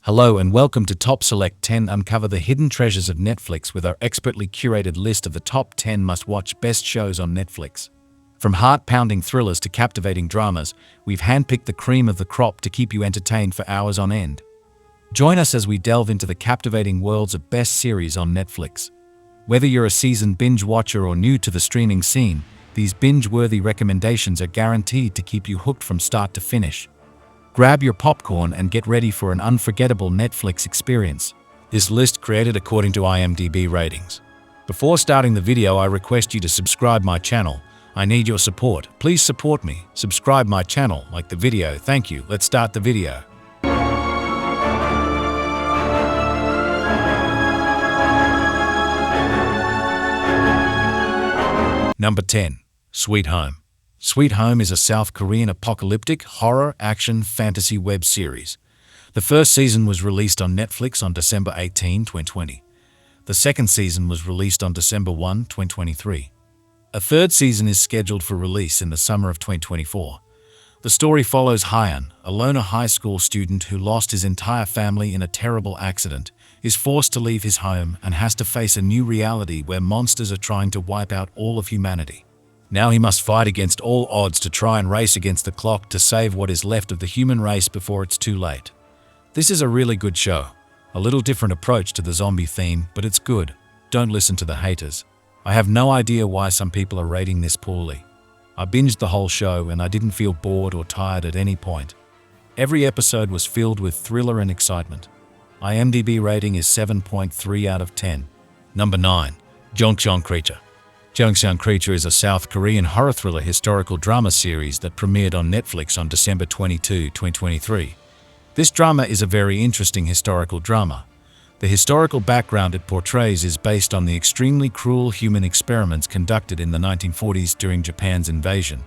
Hello and welcome to Top Select 10. Uncover the hidden treasures of Netflix with our expertly curated list of the top 10 must-watch best shows on Netflix. From heart-pounding thrillers to captivating dramas, we've handpicked the cream of the crop to keep you entertained for hours on end. Join us as we delve into the captivating worlds of best series on Netflix. Whether you're a seasoned binge watcher or new to the streaming scene, these binge-worthy recommendations are guaranteed to keep you hooked from start to finish. Grab your popcorn and get ready for an unforgettable Netflix experience. This list created according to IMDb ratings. Before starting the video, I request you to subscribe my channel. I need your support. Please support me. Subscribe my channel, like the video. Thank you. Let's start the video. Number 10. Sweet Home. Sweet Home is a South Korean apocalyptic horror action fantasy web series. The first season was released on Netflix on December 18, 2020. The second season was released on December 1, 2023. A third season is scheduled for release in the summer of 2024. The story follows Hyun, a loner high school student who lost his entire family in a terrible accident, is forced to leave his home, and has to face a new reality where monsters are trying to wipe out all of humanity. Now he must fight against all odds to try and race against the clock to save what is left of the human race before it's too late. This is a really good show. A little different approach to the zombie theme, but it's good. Don't listen to the haters. I have no idea why some people are rating this poorly. I binged the whole show and I didn't feel bored or tired at any point. Every episode was filled with thriller and excitement. IMDb rating is 7.3 out of 10. Number 9. Gyeongseong Creature. Gyeongseong Creature is a South Korean horror thriller historical drama series that premiered on Netflix on December 22, 2023. This drama is a very interesting historical drama. The historical background it portrays is based on the extremely cruel human experiments conducted in the 1940s during Japan's invasion.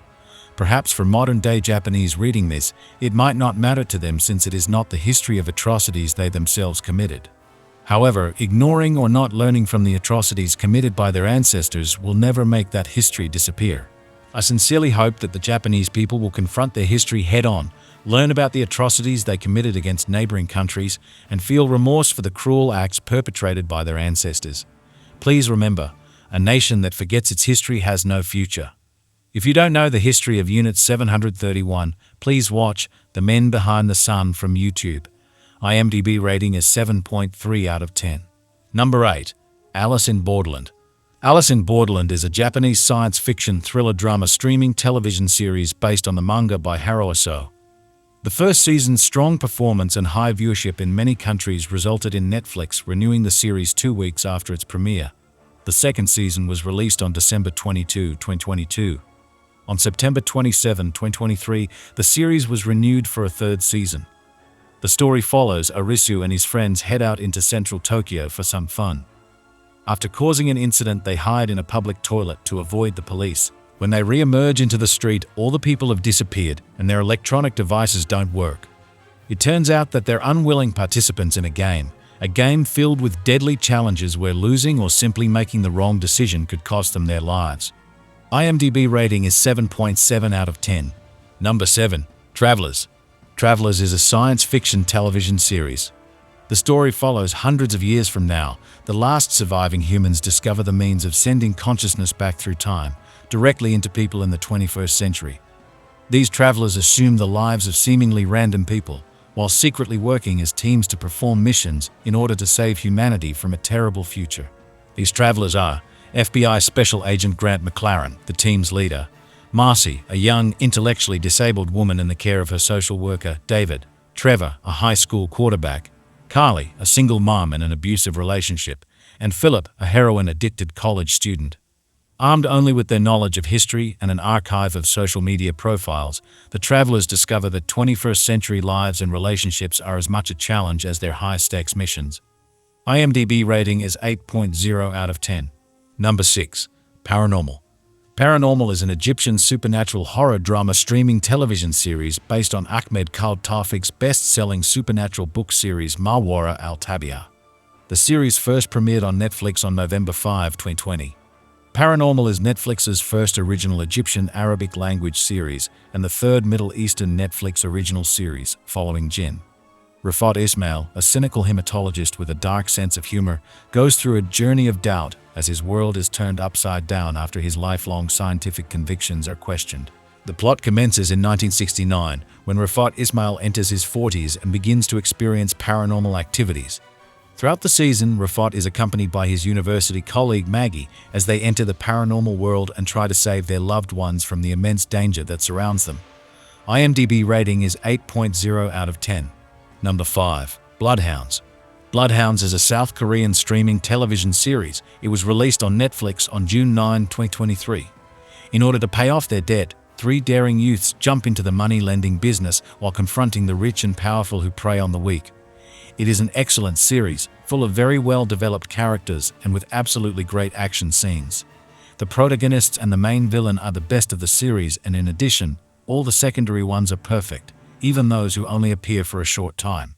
Perhaps for modern-day Japanese reading this, it might not matter to them since it is not the history of atrocities they themselves committed. However, ignoring or not learning from the atrocities committed by their ancestors will never make that history disappear. I sincerely hope that the Japanese people will confront their history head-on, learn about the atrocities they committed against neighboring countries, and feel remorse for the cruel acts perpetrated by their ancestors. Please remember, a nation that forgets its history has no future. If you don't know the history of Unit 731, please watch The Men Behind the Sun from YouTube. IMDb rating is 7.3 out of 10. Number 8. Alice in Borderland. Alice in Borderland is a Japanese science fiction thriller drama streaming television series based on the manga by Haruo Aso. The first season's strong performance and high viewership in many countries resulted in Netflix renewing the series 2 weeks after its premiere. The second season was released on December 22, 2022. On September 27, 2023, the series was renewed for a third season. The story follows Arisu and his friends head out into central Tokyo for some fun. After causing an incident, they hide in a public toilet to avoid the police. When they re-emerge into the street, all the people have disappeared and their electronic devices don't work. It turns out that they're unwilling participants in a game filled with deadly challenges where losing or simply making the wrong decision could cost them their lives. IMDb rating is 7.7 out of 10. Number 7. Travelers. Travelers is a science fiction television series. The story follows hundreds of years from now. The last surviving humans discover the means of sending consciousness back through time, directly into people in the 21st century. These travelers assume the lives of seemingly random people, while secretly working as teams to perform missions in order to save humanity from a terrible future. These travelers are FBI Special Agent Grant McLaren, the team's leader; Marcy, a young, intellectually disabled woman in the care of her social worker, David; Trevor, a high school quarterback; Carly, a single mom in an abusive relationship; and Philip, a heroin-addicted college student. Armed only with their knowledge of history and an archive of social media profiles, the travelers discover that 21st century lives and relationships are as much a challenge as their high-stakes missions. IMDb rating is 8.0 out of 10. Number 6. Paranormal. Paranormal is an Egyptian supernatural horror drama streaming television series based on Ahmed Khaled Tawfik's best-selling supernatural book series Mawara al-Tabi'a. The series first premiered on Netflix on November 5, 2020. Paranormal is Netflix's first original Egyptian Arabic language series and the third Middle Eastern Netflix original series, following Jinn. Rafat Ismail, a cynical hematologist with a dark sense of humor, goes through a journey of doubt as his world is turned upside down after his lifelong scientific convictions are questioned. The plot commences in 1969 when Rafat Ismail enters his 40s and begins to experience paranormal activities. Throughout the season, Rafat is accompanied by his university colleague Maggie as they enter the paranormal world and try to save their loved ones from the immense danger that surrounds them. IMDb rating is 8.0 out of 10. Number 5. Bloodhounds. Bloodhounds is a South Korean streaming television series. It was released on Netflix on June 9, 2023. In order to pay off their debt, 3 daring youths jump into the money-lending business while confronting the rich and powerful who prey on the weak. It is an excellent series, full of very well-developed characters and with absolutely great action scenes. The protagonists and the main villain are the best of the series, and in addition, all the secondary ones are perfect, even those who only appear for a short time.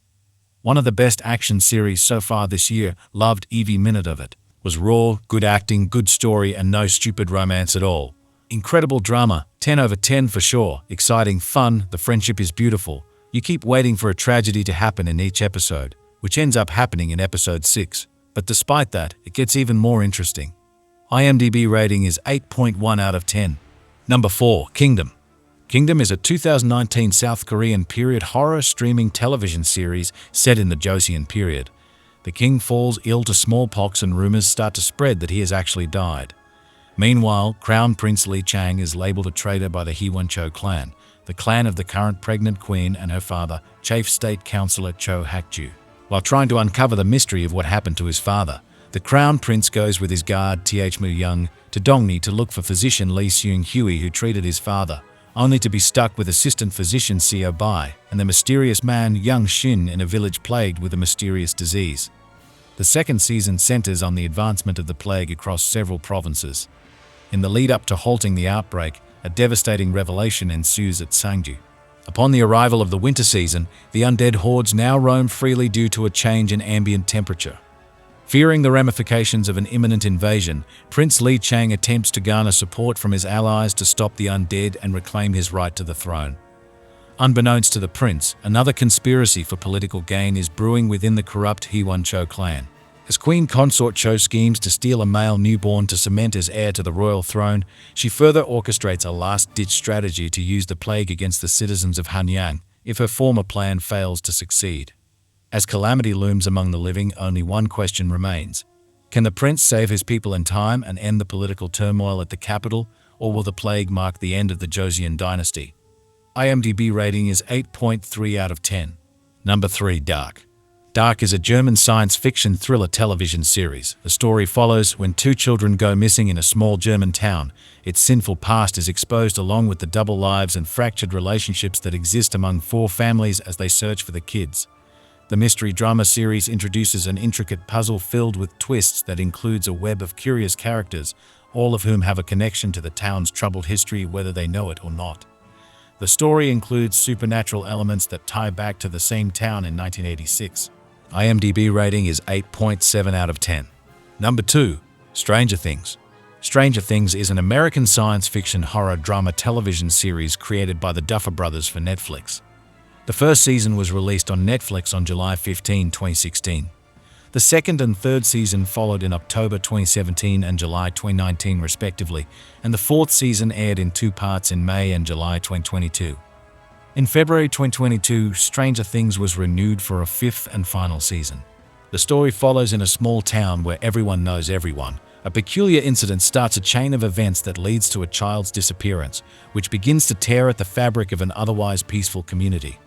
One of the best action series so far this year, loved every minute of it. Was raw, good acting, good story, and no stupid romance at all. Incredible drama, 10 over 10 for sure. Exciting, fun, the friendship is beautiful. You keep waiting for a tragedy to happen in each episode, which ends up happening in episode 6. But despite that, it gets even more interesting. IMDb rating is 8.1 out of 10. Number 4. Kingdom. Kingdom is a 2019 South Korean period horror streaming television series set in the Joseon period. The king falls ill to smallpox and rumors start to spread that he has actually died. Meanwhile, Crown Prince Lee Chang is labeled a traitor by the Hwoncho clan, the clan of the current pregnant queen and her father, Chief State Councillor Cho Hak-ju. While trying to uncover the mystery of what happened to his father, the Crown Prince goes with his guard Th Mu Young to Dongni to look for physician Lee Seung Hui who treated his father, only to be stuck with assistant physician Seo Bai and the mysterious man Young Shin in a village plagued with a mysterious disease. The second season centers on the advancement of the plague across several provinces. In the lead-up to halting the outbreak, a devastating revelation ensues at Sangju. Upon the arrival of the winter season, the undead hordes now roam freely due to a change in ambient temperature. Fearing the ramifications of an imminent invasion, Prince Lee Chang attempts to garner support from his allies to stop the undead and reclaim his right to the throne. Unbeknownst to the prince, another conspiracy for political gain is brewing within the corrupt Hwoncho clan. As Queen Consort Cho schemes to steal a male newborn to cement as heir to the royal throne, she further orchestrates a last-ditch strategy to use the plague against the citizens of Hanyang if her former plan fails to succeed. As calamity looms among the living, only one question remains. Can the prince save his people in time and end the political turmoil at the capital, or will the plague mark the end of the Joseon dynasty? IMDb rating is 8.3 out of 10. Number 3. Dark. Dark is a German science fiction thriller television series. The story follows when 2 children go missing in a small German town. Its sinful past is exposed along with the double lives and fractured relationships that exist among 4 families as they search for the kids. The mystery drama series introduces an intricate puzzle filled with twists that includes a web of curious characters, all of whom have a connection to the town's troubled history whether they know it or not. The story includes supernatural elements that tie back to the same town in 1986. IMDb rating is 8.7 out of 10. Number 2. Stranger Things. Stranger Things is an American science fiction horror drama television series created by the Duffer Brothers for Netflix. The first season was released on Netflix on July 15, 2016. The second and third season followed in October 2017 and July 2019 respectively, and the fourth season aired in 2 parts in May and July 2022. In February 2022, Stranger Things was renewed for a 5th and final season. The story follows in a small town where everyone knows everyone. A peculiar incident starts a chain of events that leads to a child's disappearance, which begins to tear at the fabric of an otherwise peaceful community.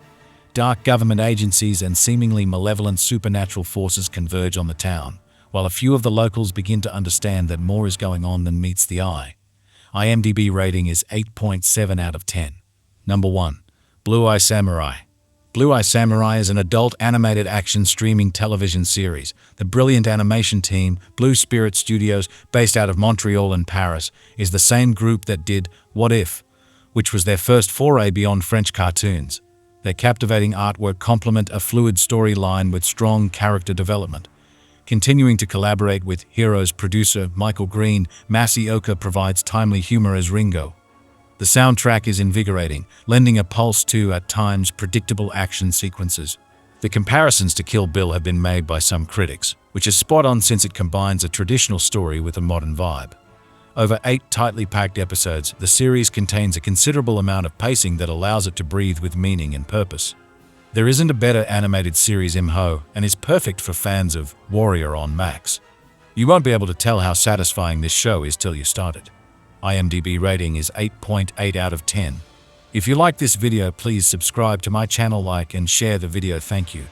Dark government agencies and seemingly malevolent supernatural forces converge on the town, while a few of the locals begin to understand that more is going on than meets the eye. IMDb rating is 8.7 out of 10. Number 1. Blue Eye Samurai. Blue Eye Samurai is an adult animated action streaming television series. The brilliant animation team, Blue Spirit Studios, based out of Montreal and Paris, is the same group that did What If?, which was their first foray beyond French cartoons. Their captivating artwork complement a fluid storyline with strong character development. Continuing to collaborate with Heroes producer Michael Green, Masaoka provides timely humor as Ringo. The soundtrack is invigorating, lending a pulse to, at times, predictable action sequences. The comparisons to Kill Bill have been made by some critics, which is spot on since it combines a traditional story with a modern vibe. Over 8 tightly packed episodes, the series contains a considerable amount of pacing that allows it to breathe with meaning and purpose. There isn't a better animated series imho and is perfect for fans of Warrior on Max. You won't be able to tell how satisfying this show is till you start it. IMDb rating is 8.8 out of 10. If you like this video, please subscribe to my channel, like and share the video. Thank you.